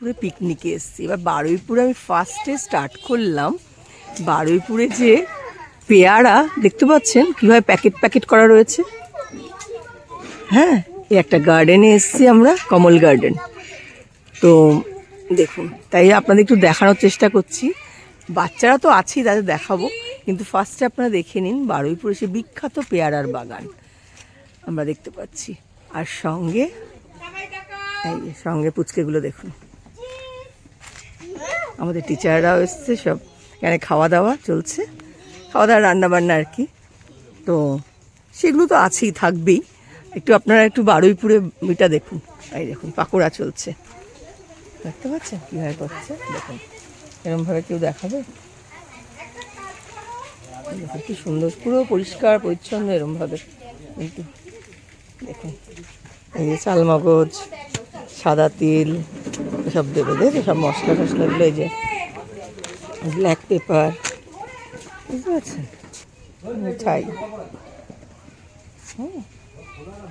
বারুইপুরে পিকনিকে এসেছি। এবার বারুইপুরে আমি ফার্স্টে স্টার্ট করলাম। বারুইপুরে যে পেয়ারা দেখতে পাচ্ছেন কীভাবে প্যাকেট প্যাকেট করা রয়েছে। হ্যাঁ, এই একটা গার্ডেনে এসেছি আমরা, কমল গার্ডেন। তো দেখুন, তাই আপনাদের একটু দেখানোর চেষ্টা করছি। বাচ্চারা তো আছেই, তাদের দেখাবো, কিন্তু ফার্স্টে আপনারা দেখে নিন বারুইপুরে সে বিখ্যাত পেয়ারার বাগান আমরা দেখতে পাচ্ছি। আর সঙ্গে এই সঙ্গে পুচকেগুলো দেখুন, আমাদের টিচাররাও এসছে, সব এখানে খাওয়া দাওয়া চলছে, খাওয়া দাওয়া রান্নাবান্না আর কি। তো সেগুলো তো আছেই, থাকবেই। একটু আপনারা একটু বারুইপুরে মিটা দেখুন। এই দেখুন পাকোড়া চলছে, দেখতে পাচ্ছেন কীভাবে করছে। দেখুন এরকমভাবে কেউ দেখাবে, দেখুন কি সুন্দর, পুরো পরিষ্কার পরিচ্ছন্ন এরকমভাবে। কিন্তু দেখুন এই যে চালমগজ, সাদা তিল এসব দেবে, দেখে সব মশলা টশলাগুলো, এই যে ব্ল্যাক পেপার, বুঝতে পারছেন, মিঠাই।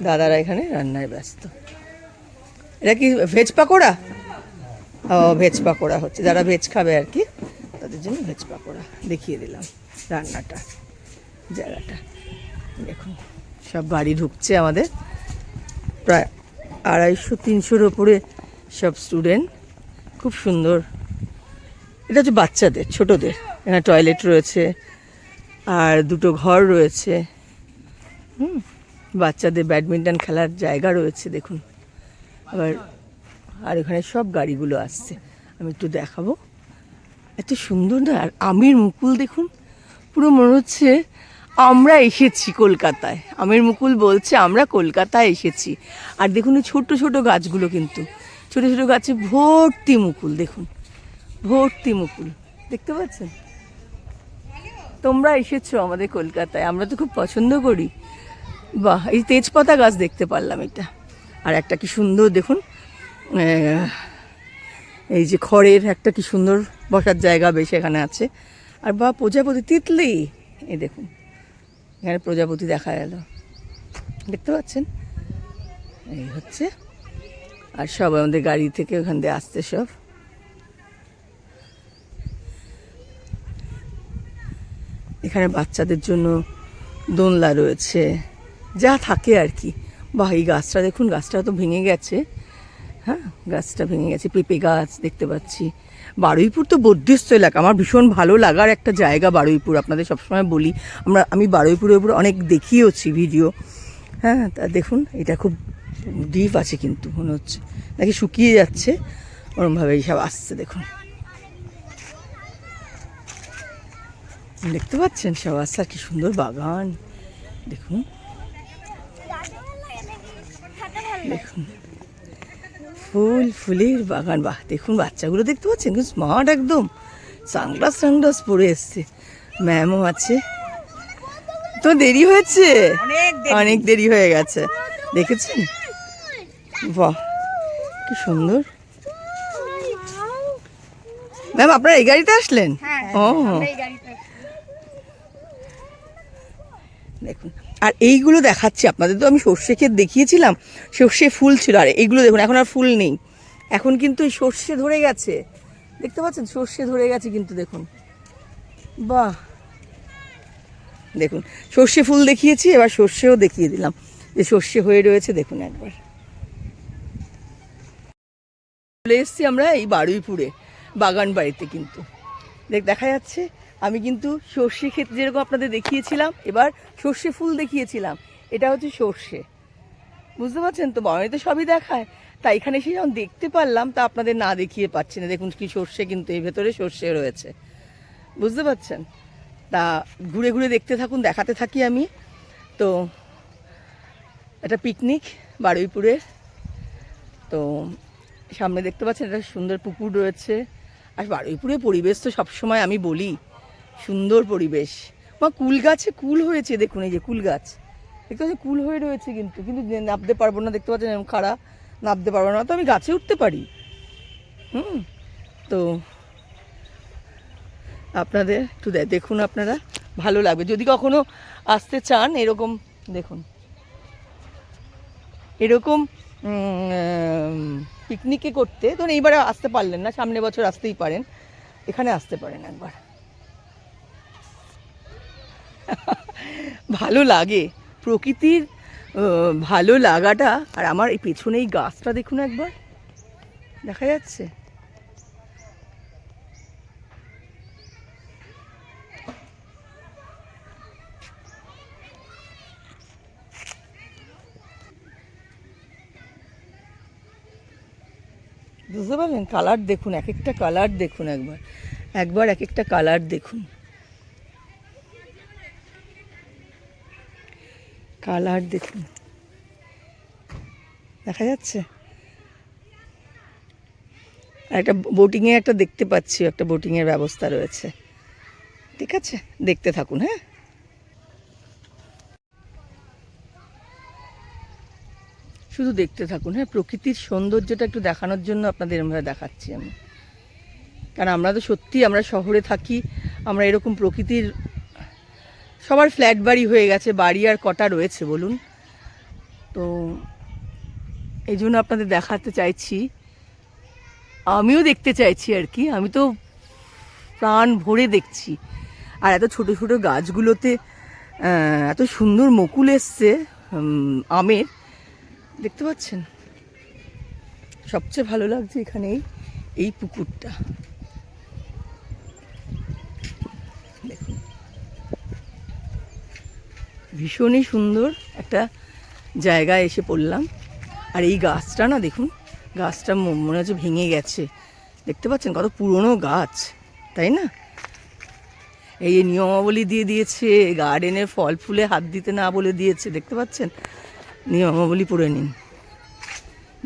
দাদারা এখানে রান্নায় ব্যস্ত। এটা কি ভেজ পাকোড়া? ও, ভেজ পাকোড়া হচ্ছে, যারা ভেজ খাবে আর কি তাদের জন্য ভেজ পাকোড়া। দেখিয়ে দিলাম রান্নাটা, জায়গাটা দেখুন। সব গাড়ি ঢুকছে আমাদের, প্রায় 250-300-র ওপরে সব স্টুডেন্ট, খুব সুন্দর। এটা হচ্ছে বাচ্চাদের, ছোটদের। এখানে টয়লেট রয়েছে আর দুটো ঘর রয়েছে। বাচ্চাদের ব্যাডমিন্টন খেলার জায়গা রয়েছে দেখুন। আবার আর এখানে সব গাড়িগুলো আসছে, আমি একটু দেখাবো। এত সুন্দর না, আর আমের মুকুল দেখুন, পুরো মনে হচ্ছে আমরা এসেছি কলকাতায়। আমের মুকুল বলছে আমরা কলকাতায় এসেছি। আর দেখুন এই ছোট ছোট গাছগুলো, কিন্তু ছোট ছোট গাছে ভর্তি মুকুল, দেখুন ভর্তি মুকুল, দেখতে পাচ্ছেন। তোমরা এসেছো আমাদের কলকাতায়, আমরা তো খুব পছন্দ করি। বাহ, এই তেজপাতা গাছ দেখতে পারলাম এটা। আর একটা কি সুন্দর দেখুন, এই যে খড়ের একটা কি সুন্দর বসার জায়গা বেশ এখানে আছে। আর বা প্রজাপতি, তিতলি, এই দেখুন এখানে প্রজাপতি দেখা গেল, দেখতে পাচ্ছেন। এই হচ্ছে, আর সব আমাদের গাড়ি থেকে ওখান দিয়ে আসছে সব। এখানে বাচ্চাদের জন্য দোলনা রয়েছে, যা থাকে আর কি। বাহ, এই গাছটা দেখুন, গাছটা তো ভেঙে গেছে। হ্যাঁ, গাছটা ভেঙে গেছে, পেঁপে গাছ দেখতে পাচ্ছি। বারুইপুর তো বৌদ্ধস্ত এলাকা, আমার ভীষণ ভালো লাগার একটা জায়গা বারুইপুর। আপনাদের সবসময় বলি, আমি বারুইপুরের উপর অনেক দেখিয়েওছি ভিডিও। হ্যাঁ, তা দেখুন এটা খুব ডিপ আছে, কিন্তু মনে হচ্ছে নাকি শুকিয়ে যাচ্ছে, ওরমভাবে এইসব আসছে দেখুন, দেখতে পাচ্ছেন সব আসছে। আর কি সুন্দর বাগান দেখুন, দেখুন ফুলের বাগান। বাহ, দেখুন বাচ্চাগুলো দেখতে পাচ্ছেন, কিন্তু স্মার্ট একদম, সানগ্লাস পরে এসছে। ম্যামও আছে। তো দেরি হয়েছে, অনেক দেরি হয়ে গেছে, দেখেছেন। বাহ, কি সুন্দর। ম্যাম আপনারা এই গাড়িতে আসলেন? ও দেখুন, আর এইগুলো দেখাচ্ছি আপনাদের। তো আমি সর্ষে ক্ষেত দেখিয়েছিলাম, সর্ষে ফুল ছিল, আর এইগুলো দেখুন এখন আর ফুল নেই। এখন কিন্তু এই সর্ষে ধরে গেছে, দেখতে পাচ্ছেন, সর্ষে ধরে গেছে কিন্তু দেখুন। বাহ, দেখুন সর্ষে ফুল দেখিয়েছি, এবার সর্ষেও দেখিয়ে দিলাম যে সর্ষে হয়ে রয়েছে, দেখুন একবার। চলে এসেছি আমরা এই বারুইপুরে বাগান বাড়িতে, কিন্তু দেখা যাচ্ছে আমি কিন্তু সর্ষে ক্ষেত যেরকম আপনাদের দেখিয়েছিলাম, এবার সর্ষে ফুল দেখিয়েছিলাম। এটা হচ্ছে সর্ষে, বুঝতে পারছেন তো। বাগানে সবই দেখায়, তা এখানে এসে যখন দেখতে পারলাম, তা আপনাদের না দেখিয়ে পাচ্ছি না। দেখুন কি সর্ষে, কিন্তু এই ভেতরে সর্ষে রয়েছে, বুঝতে পারছেন। তা ঘুরে ঘুরে দেখতে থাকুন, দেখাতে থাকি আমি। তো এটা পিকনিক বারুইপুরের। তো সামনে দেখতে পাচ্ছেন একটা সুন্দর পুকুর রয়েছে। আর বারুইপুরের পরিবেশ তো সবসময় আমি বলি, সুন্দর পরিবেশ। বা কুল গাছে কুল হয়েছে, দেখুন এই যে কুল গাছ দেখতে পাচ্ছেন, কুল হয়ে রয়েছে, কিন্তু নামতে পারবো না, দেখতে পাচ্ছেন এরকম খাড়া, নামতে পারবো না। তো আমি গাছে উঠতে পারি। তো আপনাদের একটু দেখুন, আপনারা ভালো লাগবে যদি কখনো আসতে চান। এরকম দেখুন, এরকম পিকনিকে করতে, ধরুন এইবারে আসতে পারলেন না, সামনে বছর আসতেই পারেন, এখানে আসতে পারেন একবার। ভালো লাগে প্রকৃতির ভালো লাগাটা। আর আমার এই পেছনে এই গাছটা দেখুন একবার, দেখা যাচ্ছে? বুঝতে পারলেন? কালার দেখুন, এক একটা কালার দেখুন একবার, একবার এক একটা কালার দেখুন, কালার দেখুন, দেখা যাচ্ছে? একটা বোটিংয়ে একটা দেখতে পাচ্ছি, একটা বোটিংয়ের ব্যবস্থা রয়েছে। ঠিক আছে, দেখতে থাকুন। হ্যাঁ, শুধু দেখতে থাকুন। হ্যাঁ, প্রকৃতির সৌন্দর্যটা একটু দেখানোর জন্য আপনাদের এরমভাবে দেখাচ্ছি আমি। কারণ আমরা তো সত্যি, আমরা শহরে থাকি, আমরা এরকম প্রকৃতির, সবার ফ্ল্যাট বাড়ি হয়ে গেছে, বাড়ি আর কটা রয়েছে বলুন? তো এই জন্য আপনাদের দেখাতে চাইছি, আমিও দেখতে চাইছি আর কি। আমি তো প্রাণ ভরে দেখছি। আর এত ছোট ছোট গাছগুলোতে এত সুন্দর মুকুল এসছে আমের, দেখতে পাচ্ছেন? সবচেয়ে ভালো লাগছে এখানে এই পুকুরটা, দেখুন, ভীষণই সুন্দর একটা জায়গায় এসে পড়লাম। আর এই গাছটা না দেখুন, গাছটা মনে হচ্ছে ভেঙে গেছে, দেখতে পাচ্ছেন? কত পুরনো গাছ, তাই না? এই নিয়মাবলী দিয়ে দিয়েছে, গার্ডেনের ফল ফুলে হাত দিতে না বলে দিয়েছে, দেখতে পাচ্ছেন? নিয়মাবলী পড়ে নিন,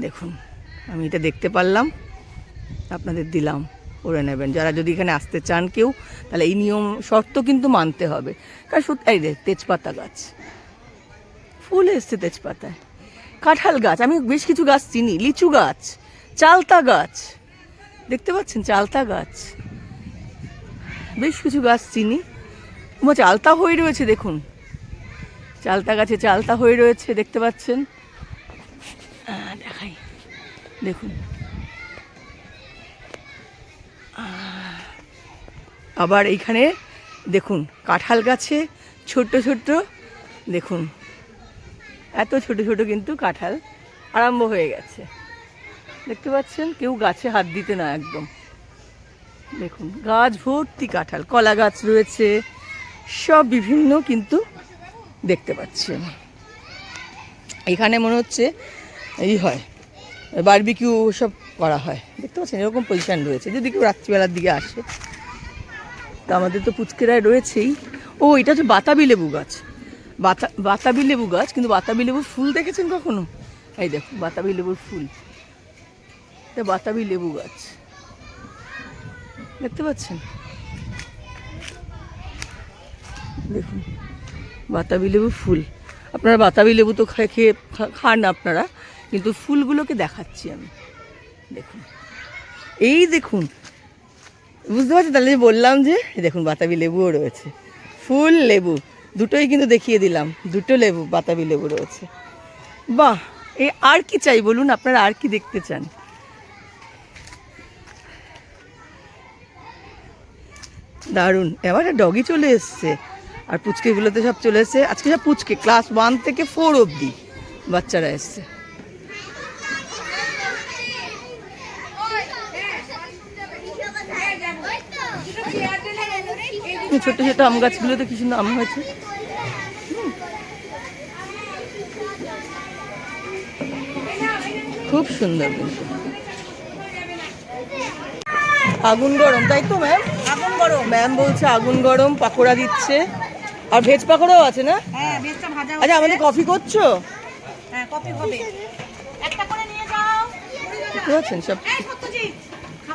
দেখুন। আমি এটা দেখতে পারলাম, আপনাদের দিলাম, পড়ে নেবেন। যারা যদি এখানে আসতে চান কেউ, তাহলে এই নিয়ম শর্ত কিন্তু মানতে হবে। কারণ এই তেজপাতা গাছ, ফুল এসছে তেজপাতায়, কাঁঠাল গাছ, আমি বেশ কিছু গাছ চিনি, লিচু গাছ, চালতা গাছ, দেখতে পাচ্ছেন? চালতা গাছ, বেশ কিছু গাছ চিনি। চালতা হয়ে রয়েছে, দেখুন, চালতা গাছে চালতা হয়ে রয়েছে, দেখতে পাচ্ছেন? দেখাই, দেখুন। আবার এইখানে দেখুন কাঁঠাল গাছে ছোট্ট ছোট্ট, দেখুন এত ছোট ছোট কিন্তু কাঁঠাল আরম্ভ হয়ে গেছে, দেখতে পাচ্ছেন? কেউ গাছে হাত দিতে না একদম, দেখুন গাছ ভর্তি কাঁঠাল, কলা গাছ রয়েছে, সব বিভিন্ন কিন্তু দেখতে পাচ্ছি আমি। এখানে মনে হচ্ছে এই হয়, বারবিকিউ সব করা হয়, দেখতে পাচ্ছেন? এরকম পজিশান রয়েছে, যদি কেউ রাত্রিবেলার দিকে আসে। তো আমাদের তো পুচকেরায় রয়েছেই। ও, এটা হচ্ছে বাতাবি লেবু গাছ, বাতাবি লেবু গাছ। কিন্তু বাতাবি লেবুর ফুল দেখেছেন কখনো? এই দেখুন বাতাবি লেবুর ফুল, এটা বাতাবি লেবু গাছ, দেখতে পাচ্ছেন? দেখুন বাতাবি লেবুর ফুল। আপনারা বাতাবি লেবু তো খেয়ে খান আপনারা, কিন্তু ফুলগুলোকে দেখাচ্ছি আমি, দেখুন। এই দেখুন, বুঝতে পারছি তাহলে বললাম যে দেখুন বাতাবি লেবুও রয়েছে, ফুল লেবু দুটোই কিন্তু দেখিয়ে দিলাম, দুটো লেবু বাতাবি লেবু রয়েছে। বাহ, এই আর কি চাই বলুন? আপনারা আর কি দেখতে চান? দারুণ। এবার ডগি চলে এসছে, আর পুচকেগুলোতে সব চলে এসছে। আজকে সব পুচকে, ক্লাস 1 থেকে 4 অবধি বাচ্চারা এসছে। ছোট ছোট আম গাছগুলোতে কি সুন্দর আম হয়েছে, খুব সুন্দর। কিন্তু আগুন গরম, তাই তো ম্যাম? আগুন গরম, ম্যাম বলছে আগুন গরম, পাকোড়া দিচ্ছে, আর ভেজ পাকোড়াও আছে না? হ্যাঁ, ভেজটা ভাজা। আচ্ছা, আমাদের কফি করছো? হ্যাঁ, কফি হবে, একটা করে নিয়ে যাও। বুঝতে পারছেন? সব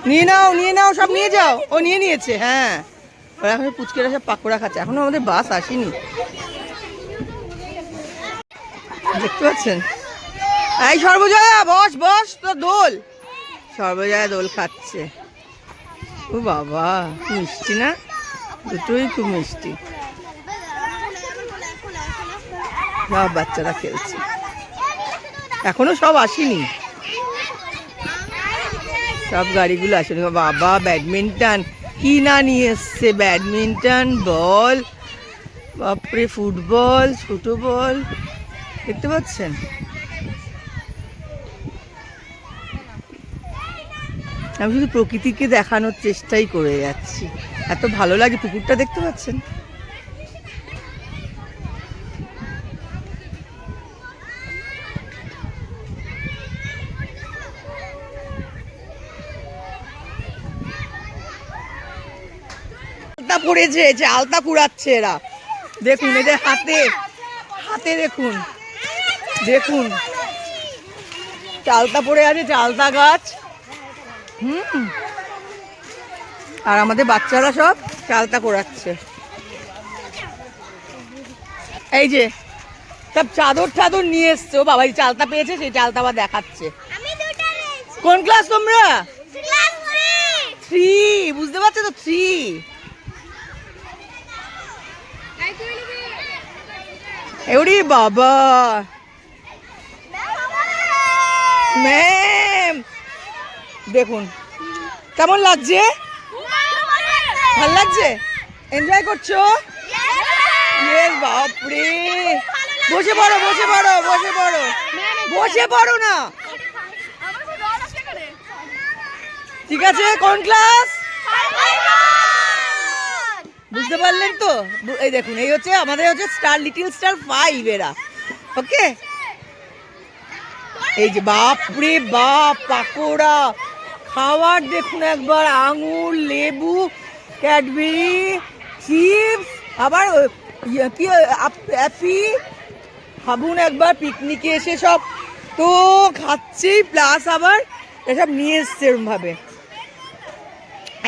নিয়ে নাও, নিয়ে নাও, সব নিয়ে যাও। ও নিয়ে নিয়েছে, হ্যাঁ। ওরা এখন পুচকেরা সব পাকোড়া খাচ্ছে, এখনো আমাদের বাস আসেনি, দেখতে পাচ্ছেন? এই সর্বজয়া বস বস, তো দোল, সর্বজয়া দোল খাচ্ছে। ও বাবা, মিষ্টি না? দুটোই খুব মিষ্টি, সব বাচ্চারা খেলছে। এখনো সব আসেনি, সব গাড়িগুলো আসেনি। বাবা ব্যাডমিন্টন কি না নিয়ে এসছে, ব্যাডমিন্টন বল, বাপরে ফুটবল, ছোট বল, দেখতে পাচ্ছেন? আমি শুধু প্রকৃতিকে দেখানোর চেষ্টাই করে যাচ্ছি, এত ভালো লাগে। পুকুরটা দেখতে পাচ্ছেন? আলতা পড়েছে, যে আলতা কুড়াচ্ছে এরা, দেখুন এদের হাতে, হাতে দেখুন, দেখুন চালতা পড়ে আছে, চালতা গাছ। আর আমাদের বাচ্চারা সব চালতা কোড়াচ্ছে। এই যে সব চাদর টাদর নিয়ে এসছে, ও বাবা এই চালতা পেয়েছে, সেই চালতা আবার দেখাচ্ছে। কোন ক্লাস তোমরা? 3, বুঝতে পারছো তো? 3। এওরে বাবা, ম্যাম দেখুন কেমন লাগছে, ভাল লাগছে, এনজয় করছো? বাপরে, বসে পড়ো, বসে পড়ো, বসে পড়ো, বসে পড়ো না, ঠিক আছে? কোন ক্লাস বুঝতে পারলেন তো? এই দেখুন, এই হচ্ছে আমাদের হচ্ছে স্টার, লিটল স্টার 5 এরা। ওকে, এই যে বাপরে বাপ, পাকোড়া খাওয়ার দেখুন একবার, আঙুর, লেবু, ক্যাডবেরি, চিপস, আবার কি অ্যাপি। ভাবুন একবার, পিকনিকে এসে সব তো খাচ্ছি, প্লাস আবার এসব নিয়ে এসছে এরম ভাবে।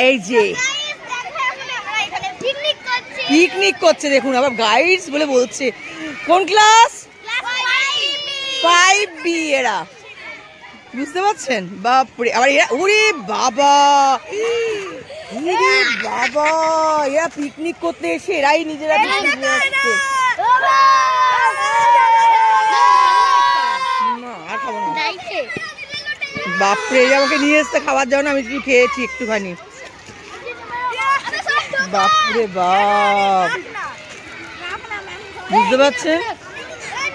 এই যে পিকনিক করছে দেখুন, আবার গাইডস বলে বলছে। কোন ক্লাস? 5B এরা, বুঝতে পারছেন? বাপরে, আবার এরা, ওরে বাবা, ওরে বাবা, এরা পিকনিক করতে এসে এরাই নিজেরা পিকনিক নিয়ে আসছে। আর খাবো না, বাপরে, এই আমাকে নিয়ে এসছে খাবার জন্য, আমি কি খেয়েছি একটুখানি। বাপরে বাপ, বুঝতে পারছেন?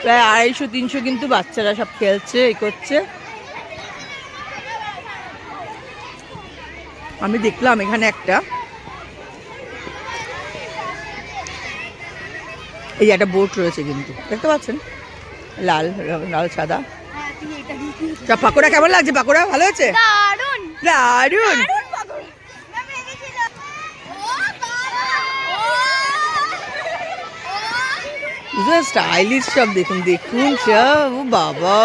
প্রায় 250-300 কিন্তু বাচ্চারা সব খেলছে, এই করছে। আমি দেখলাম এখানে একটা, এই একটা বোট রয়েছে কিন্তু, দেখতে পাচ্ছেন? লাল লাল সাদা। সব পাকোড়া কেমন লাগছে? পাকোড়া ভালো হয়েছে? দারুন। স্টাইলিশ সব, দেখুন দেখুন সব, ও বাবা।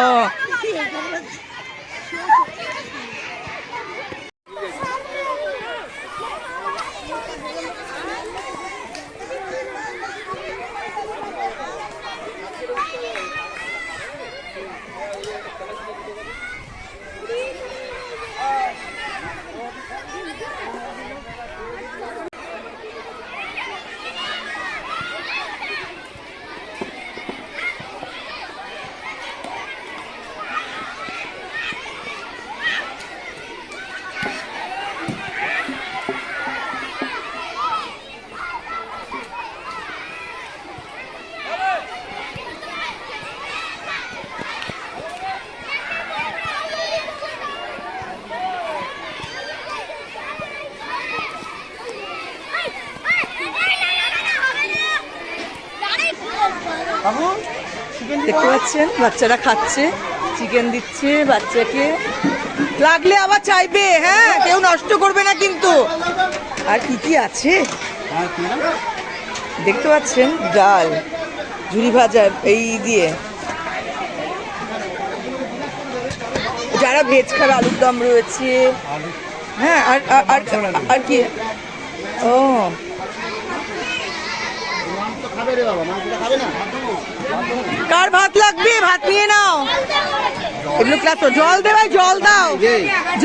দেখতে পাচ্ছেন বাচ্চারা খাচ্ছে, চিকেন দিচ্ছে বাচ্চাকে, লাগলে আবার চাইবে, হ্যাঁ, কেউ নষ্ট করবে না কিন্তু। আর কি কি আছে দেখতে পাচ্ছেন, ডাল, ঝুরি ভাজা, এই দিয়ে যারা ভেজ খাবে আলুর দম রয়েছে, হ্যাঁ, আর আর আর কি, ও কার ভাত লাগবে? ভাত নিয়ে নাও, এগুলো ক্লাস। জল দে ভাই, জল দাও,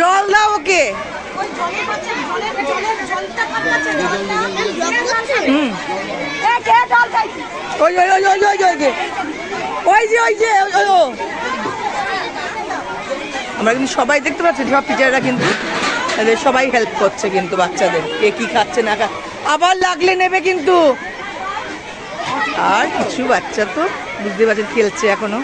জল দাও ওকে। ওই যে আমরা কিন্তু সবাই দেখতে পাচ্ছি, সব টিচাররা কিন্তু এদের সবাই হেল্প করছে কিন্তু বাচ্চাদের, কে কী খাচ্ছে না খা, আবার লাগলে নেবে কিন্তু। আর কিছু বাচ্চা তো বুঝতে পারছেন খেলছে এখনো।